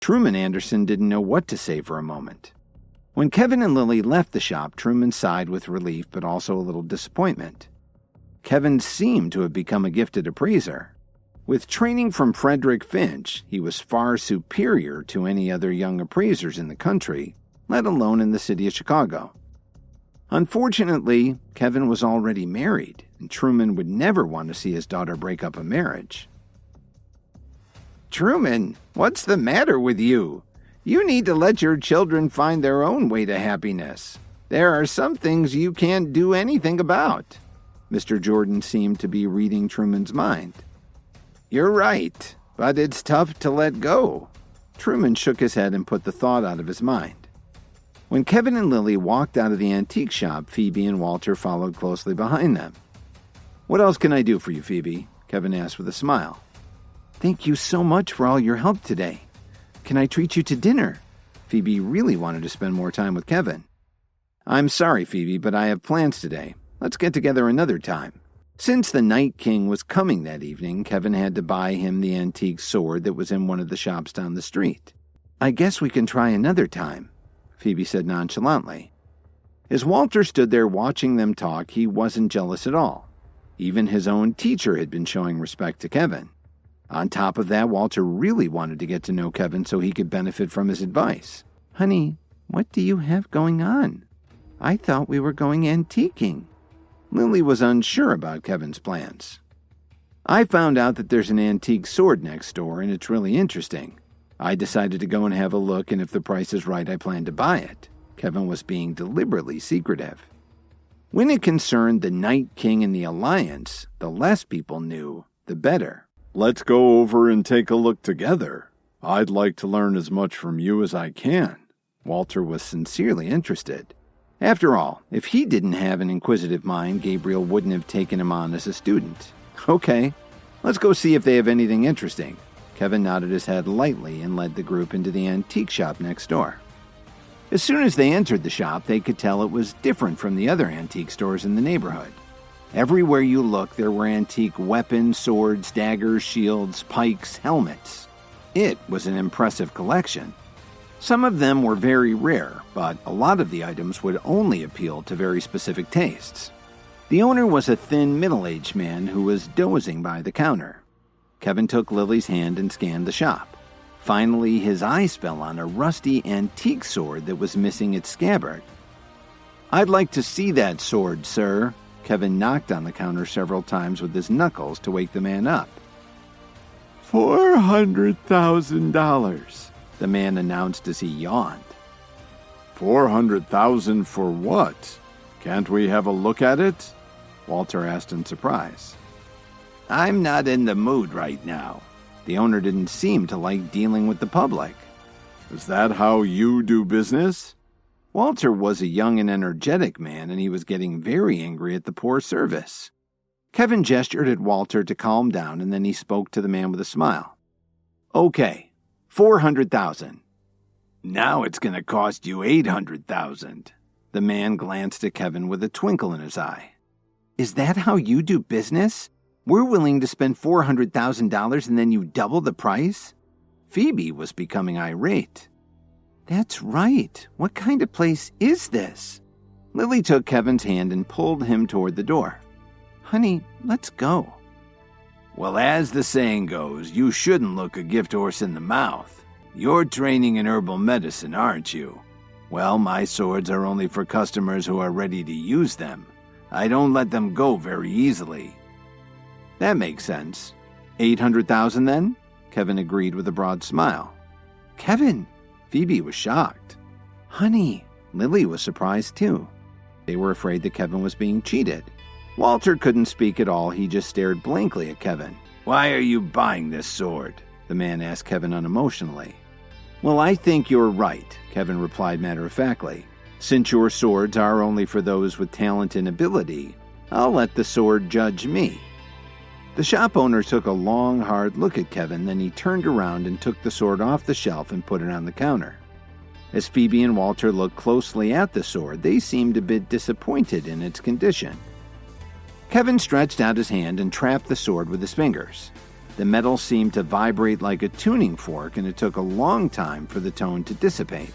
Truman Anderson didn't know what to say for a moment. When Kevin and Lily left the shop, Truman sighed with relief but also a little disappointment. Kevin seemed to have become a gifted appraiser. With training from Frederick Finch, he was far superior to any other young appraisers in the country, let alone in the city of Chicago. Unfortunately, Kevin was already married, and Truman would never want to see his daughter break up a marriage. "Truman, what's the matter with you? You need to let your children find their own way to happiness. There are some things you can't do anything about." Mr. Jordan seemed to be reading Truman's mind. "You're right, but it's tough to let go." Truman shook his head and put the thought out of his mind. When Kevin and Lily walked out of the antique shop, Phoebe and Walter followed closely behind them. "What else can I do for you, Phoebe?" Kevin asked with a smile. "Thank you so much for all your help today. Can I treat you to dinner?" Phoebe really wanted to spend more time with Kevin. "I'm sorry, Phoebe, but I have plans today. Let's get together another time." Since the Night King was coming that evening, Kevin had to buy him the antique sword that was in one of the shops down the street. "I guess we can try another time," Phoebe said nonchalantly. As Walter stood there watching them talk, he wasn't jealous at all. Even his own teacher had been showing respect to Kevin. On top of that, Walter really wanted to get to know Kevin so he could benefit from his advice. "Honey, what do you have going on? I thought we were going antiquing." Lily was unsure about Kevin's plans. "I found out that there's an antique sword next door, and it's really interesting. I decided to go and have a look, and if the price is right, I plan to buy it." Kevin was being deliberately secretive. When it concerned the Night King and the Alliance, the less people knew, the better. "Let's go over and take a look together. I'd like to learn as much from you as I can." Walter was sincerely interested. After all, if he didn't have an inquisitive mind, Gabriel wouldn't have taken him on as a student. "Okay, let's go see if they have anything interesting." Kevin nodded his head lightly and led the group into the antique shop next door. As soon as they entered the shop, they could tell it was different from the other antique stores in the neighborhood. Everywhere you looked, there were antique weapons, swords, daggers, shields, pikes, helmets. It was an impressive collection. Some of them were very rare, but a lot of the items would only appeal to very specific tastes. The owner was a thin, middle-aged man who was dozing by the counter. Kevin took Lily's hand and scanned the shop. Finally, his eyes fell on a rusty antique sword that was missing its scabbard. "I'd like to see that sword, sir." Kevin knocked on the counter several times with his knuckles to wake the man up. $400,000, the man announced as he yawned. $400,000 for what? Can't we have a look at it?" Walter asked in surprise. "I'm not in the mood right now." The owner didn't seem to like dealing with the public. "Is that how you do business?" Walter was a young and energetic man, and he was getting very angry at the poor service. Kevin gestured at Walter to calm down, and then he spoke to the man with a smile. "Okay, $400,000. Now it's going to cost you $800,000. The man glanced at Kevin with a twinkle in his eye. "Is that how you do business? We're willing to spend $400,000 and then you double the price?" Phoebe was becoming irate. "That's right. What kind of place is this?" Lily took Kevin's hand and pulled him toward the door. "Honey, let's go." "Well, as the saying goes, you shouldn't look a gift horse in the mouth. You're training in herbal medicine, aren't you? Well, my swords are only for customers who are ready to use them. I don't let them go very easily." "That makes sense. 800,000 then?" Kevin agreed with a broad smile. "Kevin!" Phoebe was shocked. "Honey!" Lily was surprised too. They were afraid that Kevin was being cheated. Walter couldn't speak at all. He just stared blankly at Kevin. "Why are you buying this sword?" the man asked Kevin unemotionally. "Well, I think you're right," Kevin replied matter-of-factly. "Since your swords are only for those with talent and ability, I'll let the sword judge me." The shop owner took a long, hard look at Kevin, then he turned around and took the sword off the shelf and put it on the counter. As Phoebe and Walter looked closely at the sword, they seemed a bit disappointed in its condition. Kevin stretched out his hand and trapped the sword with his fingers. The metal seemed to vibrate like a tuning fork, and it took a long time for the tone to dissipate.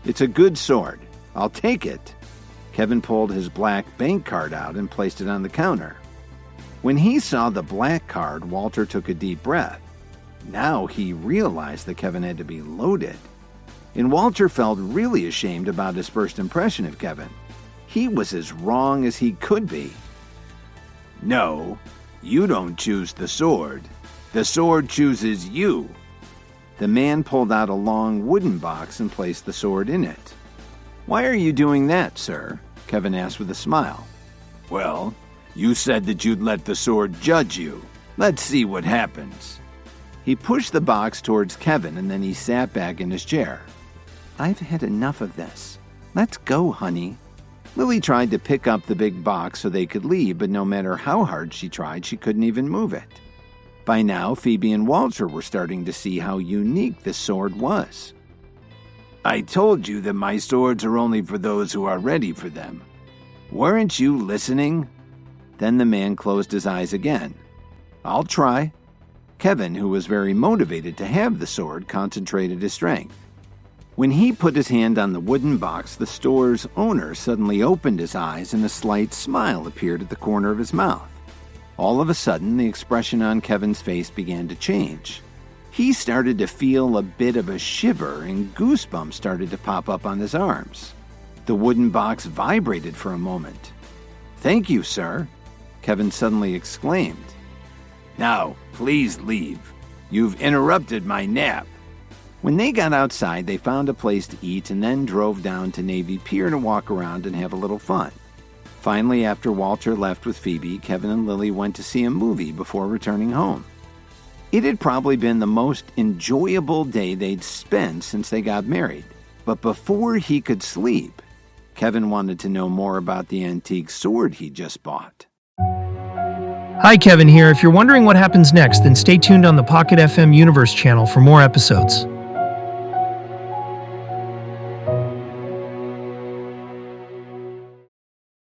"It's a good sword. I'll take it." Kevin pulled his black bank card out and placed it on the counter. When he saw the black card, Walter took a deep breath. Now he realized that Kevin had to be loaded. And Walter felt really ashamed about his first impression of Kevin. He was as wrong as he could be. "No, you don't choose the sword. The sword chooses you." The man pulled out a long wooden box and placed the sword in it. "Why are you doing that, sir?" Kevin asked with a smile. "Well, you said that you'd let the sword judge you. Let's see what happens." He pushed the box towards Kevin, and then he sat back in his chair. "I've had enough of this. Let's go, honey." Lily tried to pick up the big box so they could leave, but no matter how hard she tried, she couldn't even move it. By now, Phoebe and Walter were starting to see how unique this sword was. "I told you that my swords are only for those who are ready for them. Weren't you listening?" Then the man closed his eyes again. "I'll try." Kevin, who was very motivated to have the sword, concentrated his strength. When he put his hand on the wooden box, the store's owner suddenly opened his eyes and a slight smile appeared at the corner of his mouth. All of a sudden, the expression on Kevin's face began to change. He started to feel a bit of a shiver and goosebumps started to pop up on his arms. The wooden box vibrated for a moment. "Thank you, sir," Kevin suddenly exclaimed. "Now, please leave. You've interrupted my nap." When they got outside, they found a place to eat and then drove down to Navy Pier to walk around and have a little fun. Finally, after Walter left with Phoebe, Kevin and Lily went to see a movie before returning home. It had probably been the most enjoyable day they'd spent since they got married. But before he could sleep, Kevin wanted to know more about the antique sword he just bought. Hi, Kevin here. If you're wondering what happens next, then stay tuned on the Pocket FM Universe channel for more episodes.